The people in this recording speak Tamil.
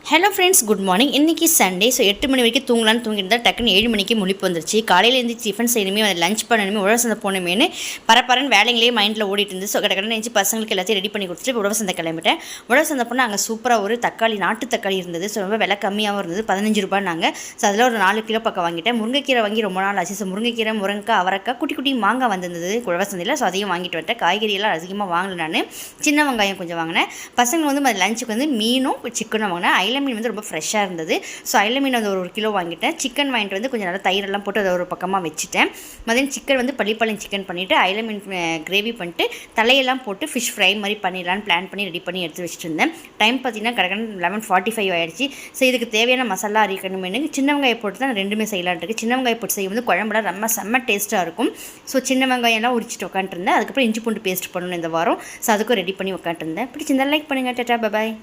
Hello friends, good morning. இன்றைக்கி சண்டே. ஸோ 8 மணி வரைக்கும் தூங்கலான்னு தூங்கிட்டு தான் டக்குன்னு 7 மணிக்கு முழிப்பு வந்துருச்சு. காலையில் எழுந்து டிஃபன் செய்யணுமே, அதை லஞ்ச் பண்ணணுமே, உழவு சந்தை போகணுமேனு பரப்பரன்னு வேலைங்களே மைண்டில் ஓடிட்டு இருந்து. ஸோ கடற்கடை நினச்சி பசங்களுக்கு எல்லாத்தையும் ரெடி பண்ணி கொடுத்துட்டு உழவு சந்தை கிளம்பிட்டேன். உழவு சந்தை போனால் அங்கே சூப்பராக ஒரு தக்காளி, நாட்டு தக்காளி இருந்தது. ஸோ ரொம்ப விலை கம்மியாகவும் இருந்தது. 15 ரூபாய்னாங்க. ஸோ அதில் ஒரு 4 கிலோ பக்கம் வாங்கிட்டேன். முருங்கைக்கீரை வாங்கி ரொம்ப நாள் ஆச்சு. ஸோ முருங்கைக்கீரை, முருங்கைக்காய், அவரைக்காய், குட்டி குட்டி மாங்காய் வந்திருந்தது உழவு சந்தையில். ஸோ அதையும் வாங்கிட்டு வந்துட்டேன். காய்கறியெல்லாம் அதிகமாக வாங்கல. நான் சின்ன வெங்காயம் கொஞ்சம் வாங்கினேன். பசங்க வந்து லஞ்சுக்கு வந்து மீனும் சிக்கனும் வாங்கினேன். ஐல மீன் வந்து ரொம்ப ஃப்ரெஷ்ஷாக இருந்தது. ஸோ ஐல மீன் வந்து ஒரு கிலோ வாங்கிட்டேன். சிக்கன் வாங்கிட்டு வந்து கொஞ்சம் நல்லா தயிரெல்லாம் போட்டு அதை ஒரு பக்கமாக வச்சுட்டேன். மதியம் சிக்கன் வந்து பள்ளிப்பாளையம் சிக்கன் பண்ணிவிட்டு ஐல மீன் கிரேவி பண்ணிட்டு தலையெல்லாம் போட்டு ஃபிஷ் ஃப்ரை மாதிரி பண்ணிடலான்னு பிளான் பண்ணி ரெடி பண்ணி எடுத்து வச்சுட்டு இருந்தேன். டைம் பார்த்தீங்கன்னா கரெக்டாக 11:45 ஆகிடுச்சு. ஸோ இதுக்கு தேவையான மசாலா அரைக்கணுமே. சின்ன வெங்காயம் போட்டு தான் ரெண்டுமே செய்யலான் இருக்குது. சின்ன வெங்காயம் போட்டு செய்ய வந்து குழம்புலாம் ரொம்ப செம்ம டேஸ்ட்டாக இருக்கும். ஸோ சின்ன வெங்காயம்லாம் உரிச்சிட்டு உட்காந்துருந்தேன். அதுக்கப்புறம் இஞ்சி பூண்டு பேஸ்ட் பண்ணணும் இந்த வாரம். ஸோ அதுக்கும் ரெடி பண்ணி உட்காந்துருந்தேன். பிடிச்சிருந்தா லைக் பண்ணுங்கள். டாடா, பாய்.